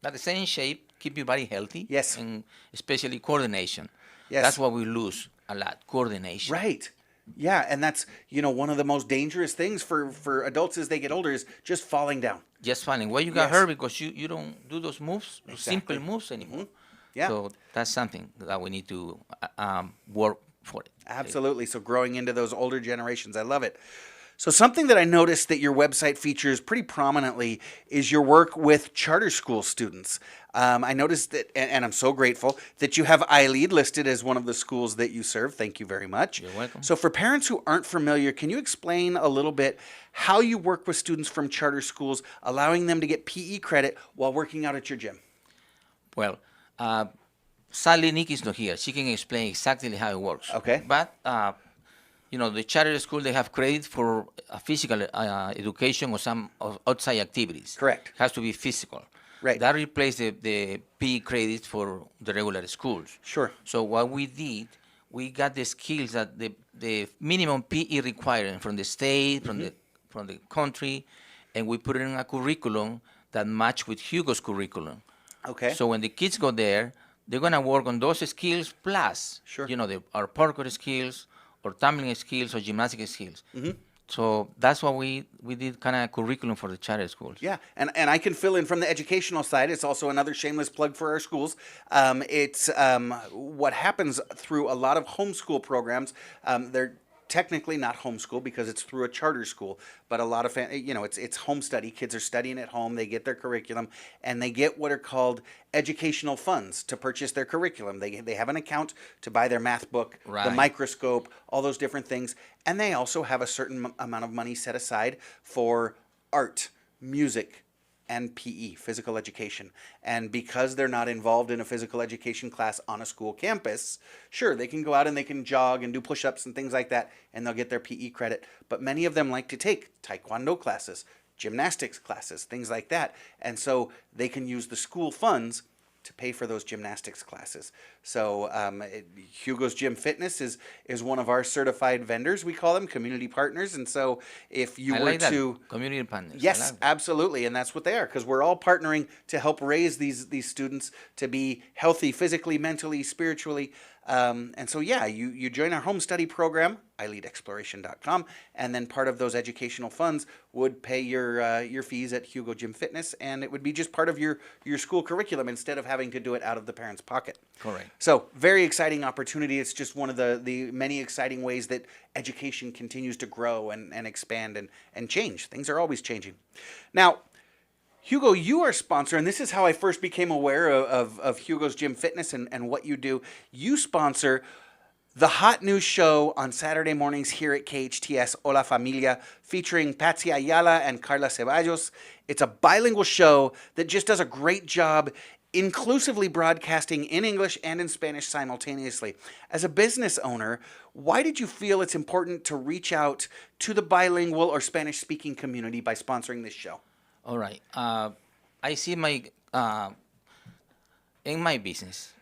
But stay in shape, keep your body healthy. Yes. And especially coordination. Yes. That's what we lose a lot, coordination. Right. Yeah, and that's, one of the most dangerous things for adults as they get older is just falling down. Just finding why you got Yes. hurt because you don't do those moves, those Exactly. simple moves anymore. Yeah. So that's something that we need to work for it. Absolutely. So growing into those older generations, I love it. So something that I noticed that your website features pretty prominently is your work with charter school students. I noticed that, and I'm so grateful, that you have iLead listed as one of the schools that you serve. Thank you very much. You're welcome. So for parents who aren't familiar, can you explain a little bit how you work with students from charter schools, allowing them to get PE credit while working out at your gym? Well, sadly, Nikki's not here. She can explain exactly how it works. Okay. But, the charter school, they have credit for physical education or some outside activities. Correct. It has to be physical. Right. That replaces the PE credit for the regular schools. Sure. So what we did, we got the skills that the minimum PE requirement from the state, from the country, and we put it in a curriculum that match with Hugo's curriculum. Okay. So when the kids go there, they're gonna work on those skills plus, Sure. our parkour skills, or tumbling skills, or gymnastic skills. So that's what we did, kind of curriculum for the charter schools. Yeah, and I can fill in from the educational side. It's also another shameless plug for our schools. It's what happens through a lot of homeschool programs. They're technically not homeschool because it's through a charter school, but a lot of it's home study. Kids are studying at home. They get their curriculum, and they get what are called educational funds to purchase their curriculum. They have an account to buy their math book, the Right. microscope, all those different things, and they also have a certain amount of money set aside for art, music, and PE, physical education. And because they're not involved in a physical education class on a school campus, sure, they can go out and they can jog and do push-ups and things like that, and they'll get their PE credit. But many of them like to take taekwondo classes, gymnastics classes, things like that. And so they can use the school funds to pay for those gymnastics classes. So Hugo's Gym Fitness is one of our certified vendors. We call them community partners. And so if you I were like that. to Community partners. I yes, like that. absolutely, and that's what they are, because we're all partnering to help raise these students to be healthy physically, mentally, spiritually. And so, yeah, you join our home study program, iLeadExploration.com, and then part of those educational funds would pay your fees at Hugo Gym Fitness, and it would be just part of your school curriculum instead of having to do it out of the parent's pocket. Correct. So, very exciting opportunity. It's just one of the many exciting ways that education continues to grow and expand and change. Things are always changing. Now, Hugo, you are a sponsor, and this is how I first became aware of Hugo's Gym Fitness and what you do. You sponsor the hot news show on Saturday mornings here at KHTS, Hola Familia, featuring Patsy Ayala and Carla Ceballos. It's a bilingual show that just does a great job inclusively broadcasting in English and in Spanish simultaneously. As a business owner, why did you feel it's important to reach out to the bilingual or Spanish-speaking community by sponsoring this show? All right. I see my in my business,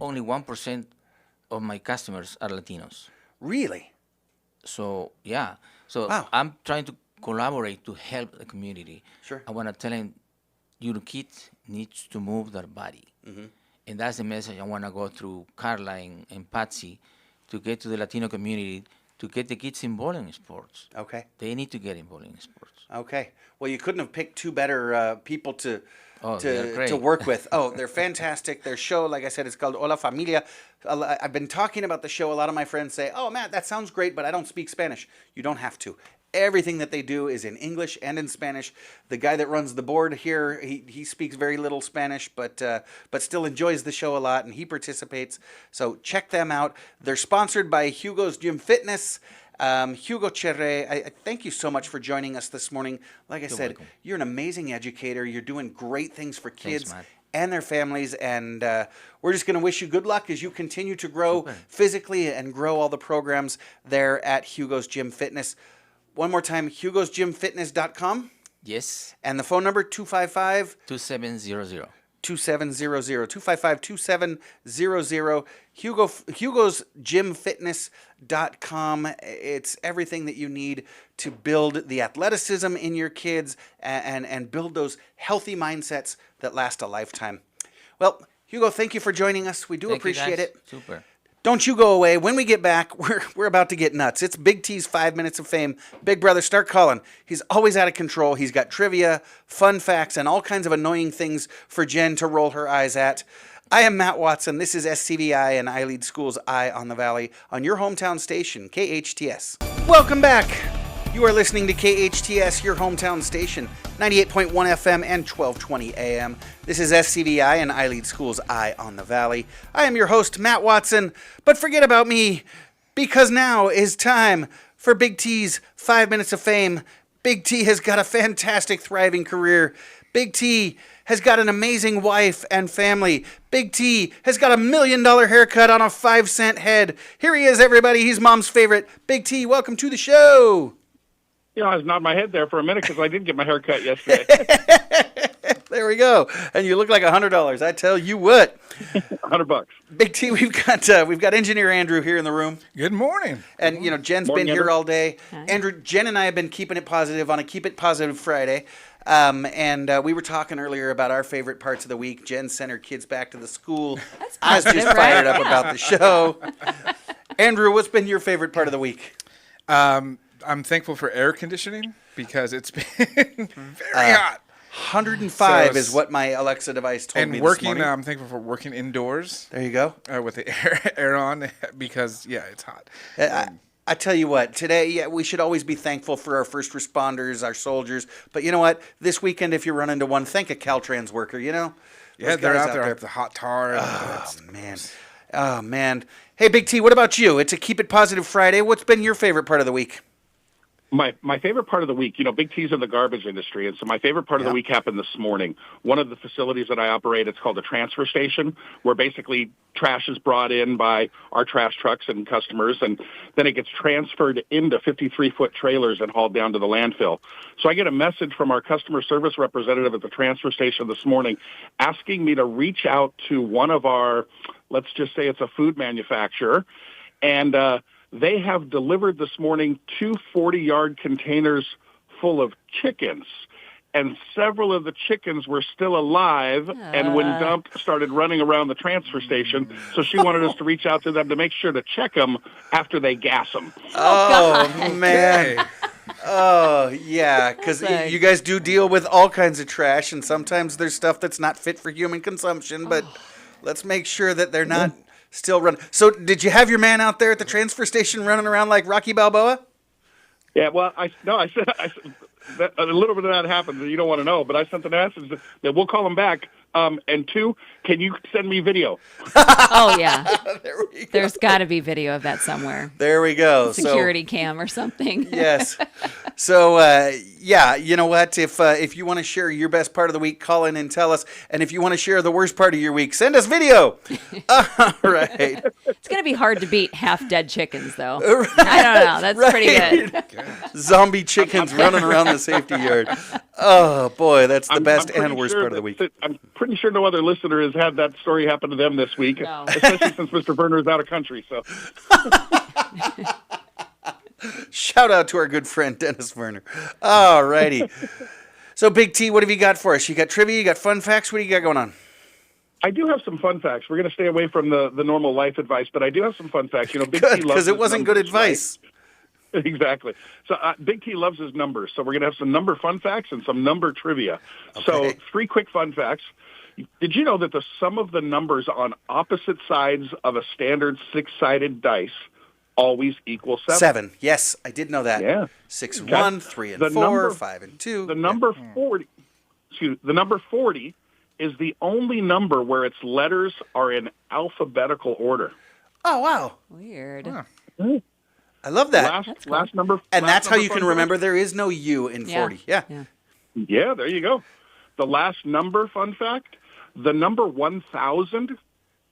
only 1% of my customers are Latinos. Really? So yeah, so Wow. I'm trying to collaborate to help the community. Sure. I want to tell them your kids needs to move their body, and that's the message I want to go through Carla and Patsy to get to the Latino community to get the kids involved in sports. Okay. They need to get involved in sports. Okay. Well, you couldn't have picked two better people to they're great. to work with. Oh, they're fantastic. Their show, like I said, it's called Hola Familia. I've been talking about the show. A lot of my friends say, "Oh, Matt, that sounds great, but I don't speak Spanish." You don't have to. Everything that they do is in English and in Spanish. The guy that runs the board here, he speaks very little Spanish, but still enjoys the show a lot, and he participates. So check them out. They're sponsored by Hugo's Gym Fitness. Hugo Cherre, I thank you so much for joining us this morning. Like I said, welcome. you're an amazing educator. You're doing great things for kids Matt. and their families, and we're just going to wish you good luck as you continue to grow physically and grow all the programs there at Hugo's Gym Fitness. One more time, hugosgymfitness.com, Yes, and the phone number 255 2700. 2700 255 2700 hugosgymfitness.com. It's everything that you need to build the athleticism in your kids and build those healthy mindsets that last a lifetime. Well, Hugo, thank you for joining us. We do Thank you, appreciate guys. it. Super. Don't you go away. When we get back, we're about to get nuts. It's Big T's 5 Minutes of Fame. Big brother, start calling. He's always out of control. He's got trivia, fun facts, and all kinds of annoying things for Jen to roll her eyes at. I am Matt Watson. This is SCVi and iLead School's Eye on the Valley on your hometown station, KHTS. Welcome back. You are listening to KHTS, your hometown station, 98.1 FM and 1220 AM. This is SCVi and iLead School's Eye on the Valley. I am your host, Matt Watson, but forget about me, because now is time for Big T's 5 Minutes of Fame. Big T has got a fantastic, thriving career. Big T has got an amazing wife and family. Big T has got $1 million haircut on a 5-cent head. Here he is, everybody. He's Mom's favorite. Big T, welcome to the show. You know, I was nodding my head there for a minute because I did get my hair cut yesterday. There we go. And you look like $100. I tell you what. $100. Big T, we've got engineer Andrew here in the room. Good morning. And, you know, Jen's Morning, been here Andrew. all day. Andrew, Jen and I have been keeping it positive on a Keep It Positive Friday. And we were talking earlier about our favorite parts of the week. Jen sent her kids back to the school. I was just positive, fired right? up about the show. Andrew, what's been your favorite part of the week? I'm thankful for air conditioning because it's been very hot. 105 So is what my Alexa device told And me working, this morning. I'm thankful for working indoors There you go. with the air on because, yeah, it's hot. I tell you what, today, yeah, we should always be thankful for our first responders, our soldiers. But you know what? This weekend, if you run into one, thank a Caltrans worker, you know? Yeah, Those they're guys out there with the hot tar. Oh, man. Oh, man. Hey, Big T, what about you? It's a Keep It Positive Friday. What's been your favorite part of the week? My favorite part of the week, you know, Big T's in the garbage industry, and so my favorite part of the week happened this morning. One of the facilities that I operate, it's called a transfer station, where basically trash is brought in by our trash trucks and customers, and then it gets transferred into 53-foot trailers and hauled down to the landfill. So I get a message from our customer service representative at the transfer station this morning asking me to reach out to one of our, let's just say it's a food manufacturer, and they have delivered this morning 2 40-yard containers full of chickens, and several of the chickens were still alive and when dumped started running around the transfer station. So she wanted us to reach out to them to make sure to check them after they gas them. Oh, man. Oh, yeah, because you guys do deal with all kinds of trash, and sometimes there's stuff that's not fit for human consumption, but let's make sure that they're not still running. So did you have your man out there at the transfer station running around like Rocky Balboa? Yeah, well, I said that, a little bit of that happened. You don't want to know, but I sent the message that we'll call them back. And 2, can you send me video? Oh, yeah. There we go. There's got to be video of that somewhere. There we go. Security cam or something. Yes. So Yeah, you know what? If you want to share your best part of the week, call in and tell us. And if you want to share the worst part of your week, send us video. All right. It's going to be hard to beat half dead chickens, though. I don't know. That's pretty good. Zombie chickens running around the safety yard. Oh, boy, that's the best and worst part of the week. I'm pretty sure no other listener has had that story happen to them this week, No. especially since Mr. Werner is out of country. So. Shout out to our good friend, Dennis Werner. All righty. So, Big T, what have you got for us? You got trivia? You got fun facts? What do you got going on? I do have some fun facts. We're going to stay away from the normal life advice, but I do have some fun facts. You know, Big T loves Because it his wasn't good numbers, advice. right? Exactly. So Big T loves his numbers. So we're going to have some number fun facts and some number trivia. So Okay. 3 quick fun facts. Did you know that the sum of the numbers on opposite sides of a standard 6-sided dice always equals 7? 7. Yes, I did know that. Yeah. 6 and Okay. 1, 3 and The 4, number- 5 and 2. The number 40, the number 40 is the only number where its letters are in alphabetical order. Oh, wow. Weird. I love that. Last number. And last that's how number you fun can fact? remember there is no U in 40. Yeah. Yeah, there you go. The last number fun fact, the number 1,000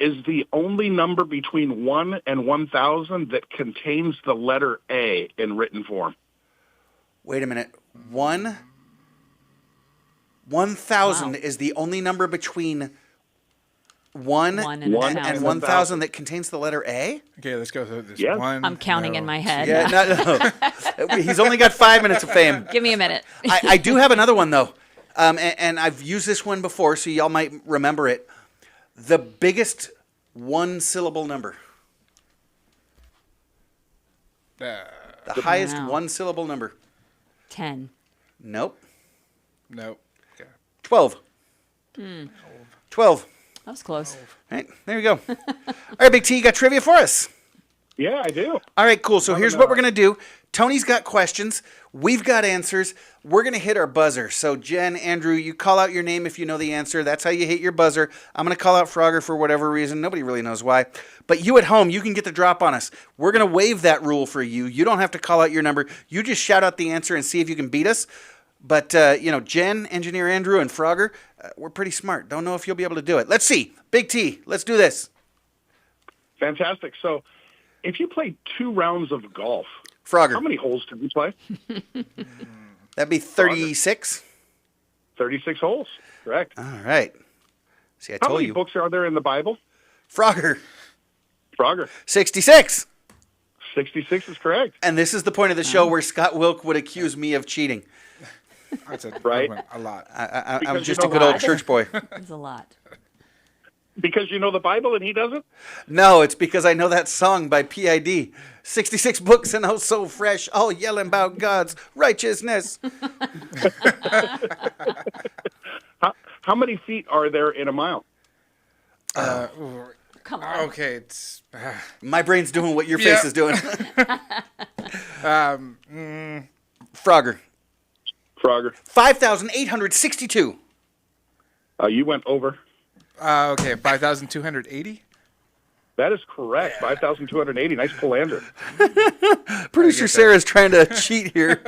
is the only number between 1 and 1,000 that contains the letter A in written form. Wait a minute. 1,000 is the only number between 1 One and, and and 1,000. 1,000 that contains the letter A? Okay, let's go through this. Yeah. 1. I'm counting in my head. Yeah, no. He's only got 5 minutes of fame. Give me a minute. I do have another one, though. And I've used this one before, so y'all might remember it. The biggest one-syllable number. The highest Wow. one-syllable number. 10. Nope. No. Okay. 12. 12. That was close. All right, there you go. All right, Big T, you got trivia for us? Yeah, I do. All right, cool. So here's what we're going to do. Tony's got questions. We've got answers. We're going to hit our buzzer. So, Jen, Andrew, you call out your name if you know the answer. That's how you hit your buzzer. I'm going to call out Frogger for whatever reason. Nobody really knows why. But you at home, you can get the drop on us. We're going to waive that rule for you. You don't have to call out your number. You just shout out the answer and see if you can beat us. But, Jen, Engineer Andrew, and Frogger, we're pretty smart. Don't know if you'll be able to do it. Let's see. Big T, let's do this. Fantastic. So if you play 2 rounds of golf, Frogger. how many holes did you play? That'd be 36. 36 holes. Correct. All right. See, I How told many you. books are there in the Bible? Frogger, Frogger. 66. 66 is correct. And this is the point of the show where Scott Wilk would accuse me of cheating. That's a Right. a lot. I'm Because just you a know good old why? church boy. That's a lot. Because you know the Bible and he doesn't? No, it's because I know that song by PID. 66 books and oh so fresh, all yelling about God's righteousness. How many feet are there in a mile? Come on. Okay, it's My brain's doing what your face Yeah. is doing. Frogger. Frogger. 5,862. You went over. okay, 5,280. That is correct. 5,280. Nice pull, Andrew. Producer Sarah's trying to cheat here.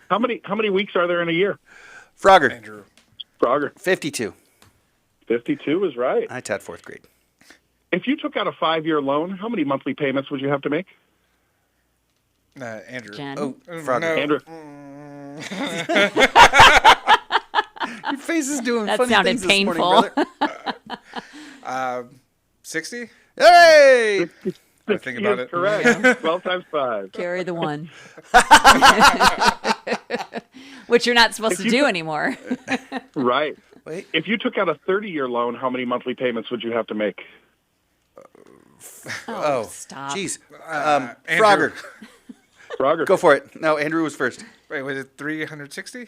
How many weeks are there in a year? Frogger. Andrew. Frogger. 52. 52 is right. I taught 4th grade. If you took out a 5-year loan, how many monthly payments would you have to make? Andrew. Jen. Oh, Frogger. No. Andrew. Your face is doing That funny sounded things this morning, painful. brother. 60. Hey! I think about is it. correct. 12 times 5. Carry the 1. Which you're not supposed to do anymore. Right. Wait. If you took out a 30-year loan, how many monthly payments would you have to make? Oh, stop. Jeez. Andrew. Frogger. Frogger. Go for it. No, Andrew was first. Wait, was it 360?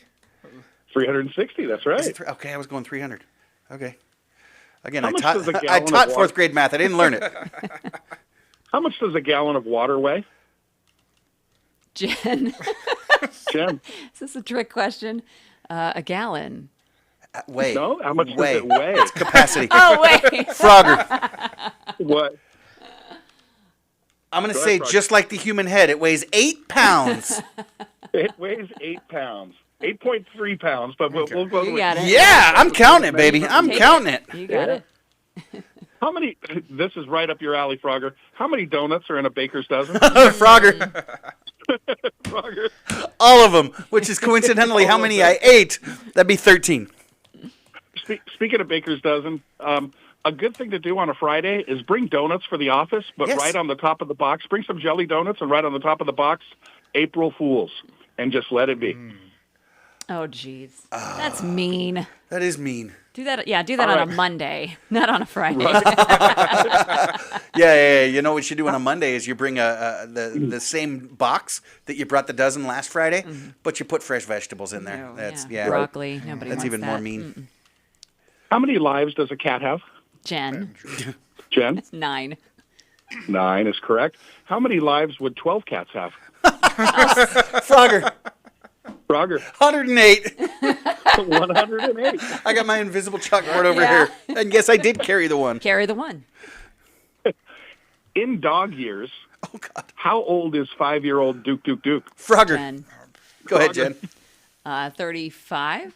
360. That's Is right. it okay, I was going 300. Okay. Again, How I much taught does a I gallon taught of 4th water- grade math. I didn't learn it. How much does a gallon of water weigh? Jen, Jen? is this a trick question? A gallon. Wait. No? How much does Weigh. it weigh? Capacity. Oh, wait. Frogger. What? I'm going to Go say ahead, Frog. just like the human head, it weighs 8 pounds. It weighs 8 pounds. 8.3 pounds, but we'll go You with got it. Yeah, I'm counting it, baby. I'm Take counting it. You got it. How many, this is right up your alley, Frogger. How many donuts are in a baker's dozen? Frogger. Frogger. All of them, which is coincidentally how many I ate. That'd be 13. Speaking of baker's dozen, a good thing to do on a Friday is bring donuts for the office, but Yes. right on the top of the box, bring some jelly donuts, and right on the top of the box, April Fools, and just let it be. Oh, jeez. That's mean. That is mean. Do that. Yeah, do that All on right. a Monday, not on a Friday. Yeah. You know what you do on a Monday is you bring the same box that you brought the dozen last Friday, but you put fresh vegetables in there. No, That's yeah. yeah. Broccoli. Nobody That's wants even that. more mean. How many lives does a cat have? Jen, Jen? 9. 9 is correct. How many lives would 12 cats have? Frogger, Frogger, 108. 108. I got my invisible chalkboard over Yeah. here. And yes, I did carry the one. Carry the one. In dog years, Oh, God. how old is 5-year-old Duke Duke Duke? Frogger. Jen, Go ahead, Jen. 35.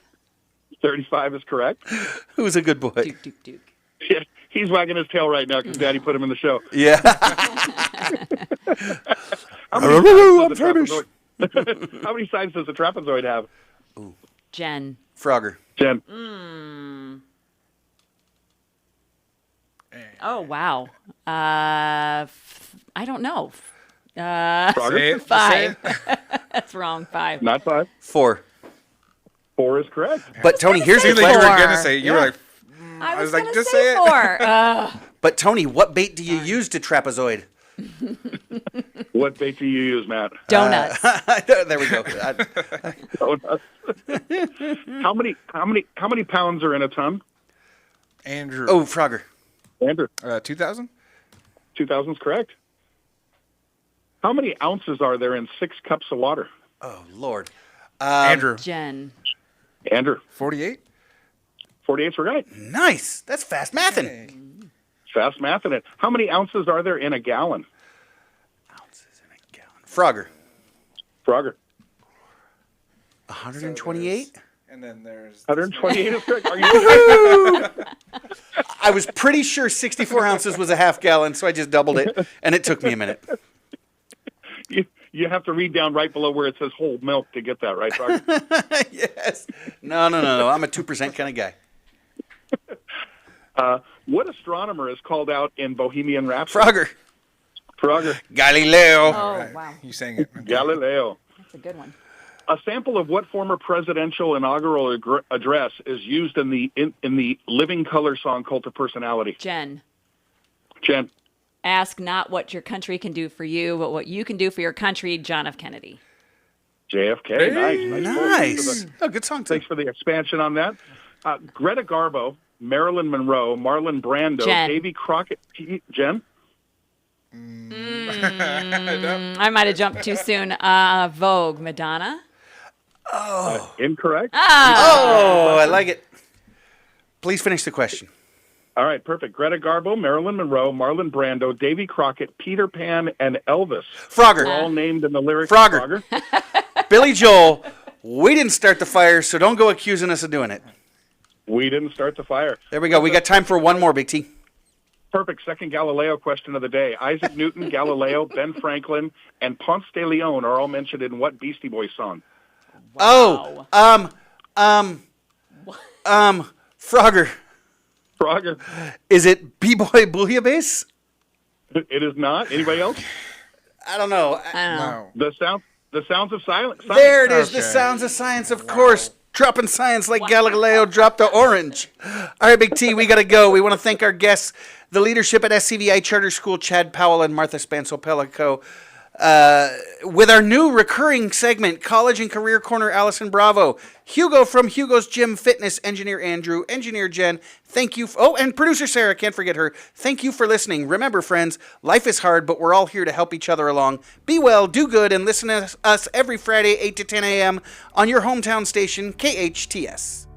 35 is correct. Who's a good boy? Duke, Duke, Duke. Yeah, he's wagging his tail right now because Daddy put him in the show. Yeah. How many sides I'm does a finished. trapezoid- How many sides does a trapezoid have? Jen, Frogger. Jen. oh wow. I don't know. Frogger? Say it. 5. Say it. That's wrong. 5. Not 5. 4. 4 is correct. But Tony, here's say your You thought you question. were Four. gonna say you were Yeah. like. I was like, gonna just say say it. 4. But Tony, what bait do you use to trapezoid? What bait do you use, Matt? Donuts. There we go. Donuts. How many pounds are in a ton? Andrew. Oh, Frogger. Andrew, 2000. 2000 is correct. How many ounces are there in 6 cups of water? Oh, Lord. Andrew. Jen, Andrew, 48. 48's right. Nice. That's fast mathing. Fast math in it. How many ounces are there in a gallon? Ounces in a gallon. Frogger. Frogger. 128? And then there's 128 is correct. Are you I was pretty sure 64 ounces was a half gallon, so I just doubled it, and it took me a minute. you have to read down right below where it says whole milk to get that, right, Frogger? Yes. No. I'm a 2% kind of guy. What astronomer is called out in Bohemian Rhapsody? Frogger. Frogger. Galileo. oh wow, you saying it. Okay. Galileo. that's a good one. A sample of what former presidential inaugural address is used in the Living Color song Cult of Personality? Jen, Jen. ask not what your country can do for you, but what you can do for your country. John F. Kennedy. JFK. Nice. Nice. Oh, good song, too. Thanks for the expansion on that. Greta Garbo, Marilyn Monroe, Marlon Brando, Jen. Davy Crockett. Jen? I might have jumped too soon. Vogue, Madonna. Incorrect. Oh, I like it. Please finish the question. All right, perfect. Greta Garbo, Marilyn Monroe, Marlon Brando, Davy Crockett, Peter Pan, and Elvis. Frogger. All named in the lyrics. Frogger. Billy Joel, we didn't start the fire, so don't go accusing us of doing it. We didn't start the fire. There we go. We got time for one more, Big T. Perfect. Second Galileo question of the day. Isaac Newton, Galileo, Ben Franklin, and Ponce de Leon are all mentioned in what Beastie Boys song? Oh, Frogger. Frogger. Is it B-Boy Bouillabaisse? It is not. Anybody else? I don't know. I don't know. No. The sounds of silence. There it is, the Okay. sounds of science, of course. Dropping science like Galileo dropped the orange. All right, Big T, we got to go. We want to thank our guests, the leadership at SCVi Charter School, Chad Powell and Martha Spansel-Pellico. With our new recurring segment, College and Career Corner, Allison Bravo, Hugo from Hugo's Gymfitness, Engineer Andrew, Engineer Jen, thank you. And producer Sarah, can't forget her. Thank you for listening. Remember, friends, life is hard, but we're all here to help each other along. Be well, do good, and listen to us every Friday, 8 to 10 a.m. on your hometown station, KHTS.